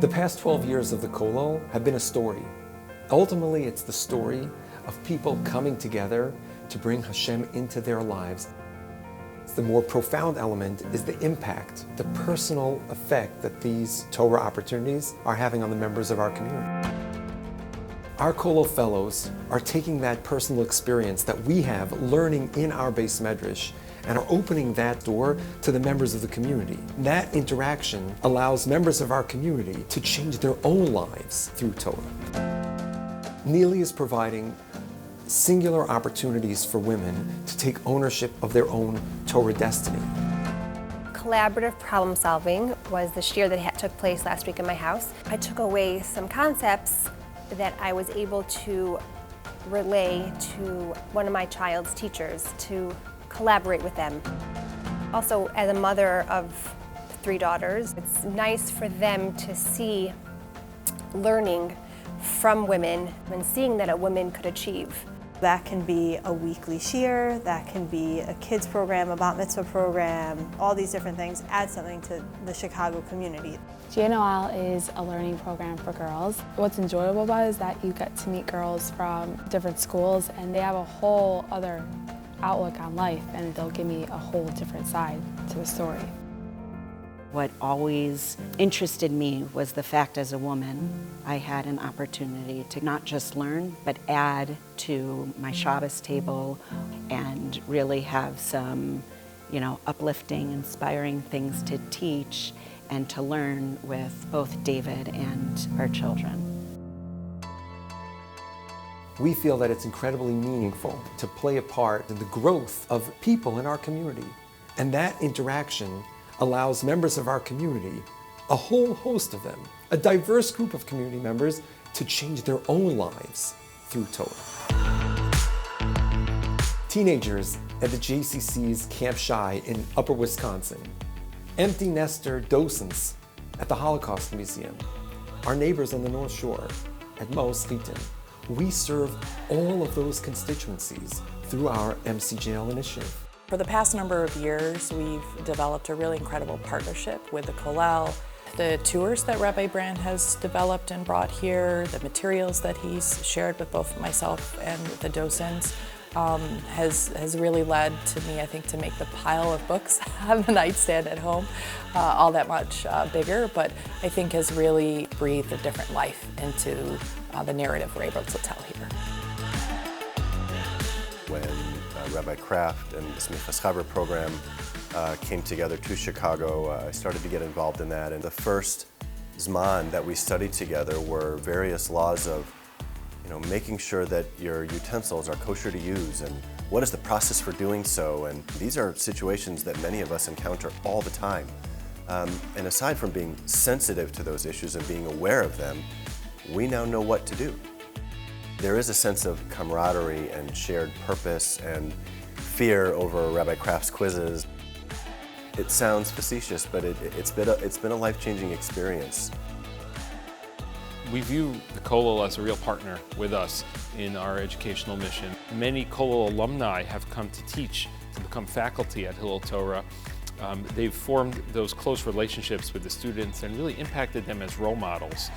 The past 12 years of the Kolo have been a story. Ultimately, it's the story of people coming together to bring Hashem into their lives. The more profound element is the impact, the personal effect that these Torah opportunities are having on the members of our community. Our Kolo fellows are taking that personal experience that we have learning in our Beis Medrash and are opening that door to the members of the community. That interaction allows members of our community to change their own lives through Torah. Neely is providing singular opportunities for women to take ownership of their own Torah destiny. Collaborative problem solving was the shiur that took place last week in my house. I took away some concepts that I was able to relay to one of my child's teachers to collaborate with them. Also, as a mother of 3 daughters, it's nice for them to see learning from women and seeing that a woman could achieve. That can be a weekly shiur, that can be a kids program, a bat mitzvah program, all these different things add something to the Chicago community. GNOL is a learning program for girls. What's enjoyable about it is that you get to meet girls from different schools and they have a whole other outlook on life, and they'll give me a whole different side to the story. What always interested me was the fact as a woman I had an opportunity to not just learn, but add to my Shabbos table and really have some, uplifting, inspiring things to teach and to learn with both David and our children. We feel that it's incredibly meaningful to play a part in the growth of people in our community. And that interaction allows members of our community, a whole host of them, a diverse group of community members, to change their own lives through Torah. Teenagers at the JCC's Camp Shai in Upper Wisconsin, empty nester docents at the Holocaust Museum, our neighbors on the North Shore at Maos Chitin. We serve all of those constituencies through our MCJL initiative. For the past number of years, we've developed a really incredible partnership with the Kollel. The tours that Rabbi Brand has developed and brought here, the materials that he's shared with both myself and the docents, has really led to me, I think, to make the pile of books on the nightstand at home all that much bigger, but I think has really breathed a different life into the narrative we're able to tell here. When Rabbi Kraft and the Smichas Chaver program came together to Chicago, I started to get involved in that, and the first Zman that we studied together were various laws of making sure that your utensils are kosher to use, and what is the process for doing so, and these are situations that many of us encounter all the time. And aside from being sensitive to those issues and being aware of them, we now know what to do. There is a sense of camaraderie and shared purpose and fear over Rabbi Kraft's quizzes. It sounds facetious, but it's been a life-changing experience. We view the Kolo as a real partner with us in our educational mission. Many Kolo alumni have come to teach, to become faculty at Hillel Torah. They've formed those close relationships with the students and really impacted them as role models.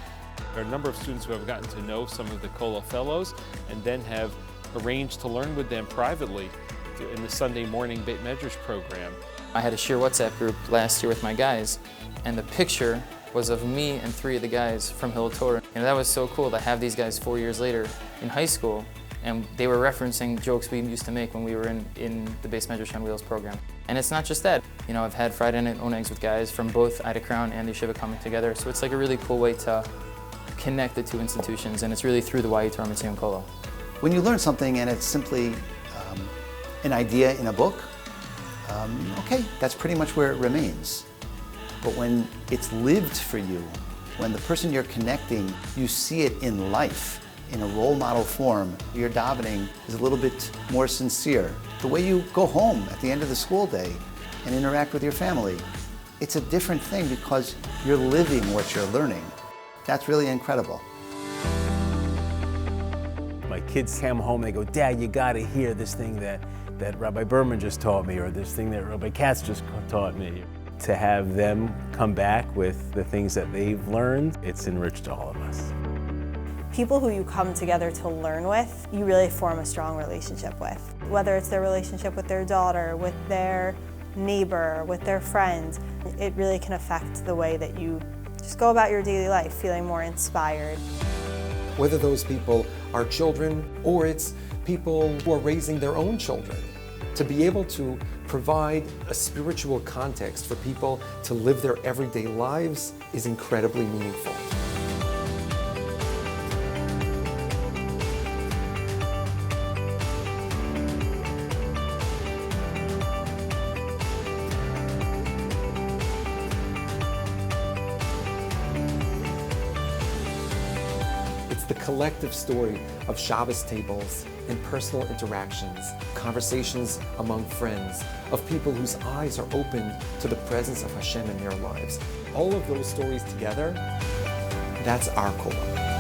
There are a number of students who have gotten to know some of the Kolo fellows and then have arranged to learn with them privately in the Sunday morning Beit Medrash program. I had a shiur WhatsApp group last year with my guys, and the picture was of me and 3 of the guys from Hillel Torah. That was so cool to have these guys 4 years later in high school, and they were referencing jokes we used to make when we were in the Beis Medrash on Wheels program. And it's not just that. I've had Friday night oneggs with guys from both Ida Crown and the Yeshiva coming together, so it's like a really cool way to connect the 2 institutions, and it's really through the Torah Mitzion Kollel. When you learn something and it's simply an idea in a book, okay, that's pretty much where it remains. But when it's lived for you, when the person you're connecting, you see it in life, in a role model form, your davening is a little bit more sincere. The way you go home at the end of the school day and interact with your family, it's a different thing because you're living what you're learning. That's really incredible. My kids come home, they go, "Dad, you gotta hear this thing that Rabbi Berman just taught me, or this thing that Rabbi Katz just taught me." To have them come back with the things that they've learned, it's enriched all of us. People who you come together to learn with, you really form a strong relationship with. Whether it's their relationship with their daughter, with their neighbor, with their friends, it really can affect the way that you just go about your daily life, feeling more inspired. Whether those people are children or it's people who are raising their own children, to be able to provide a spiritual context for people to live their everyday lives is incredibly meaningful. It's the collective story of Shabbos tables and personal interactions, conversations among friends, of people whose eyes are open to the presence of Hashem in their lives. All of those stories together, that's our Kolo.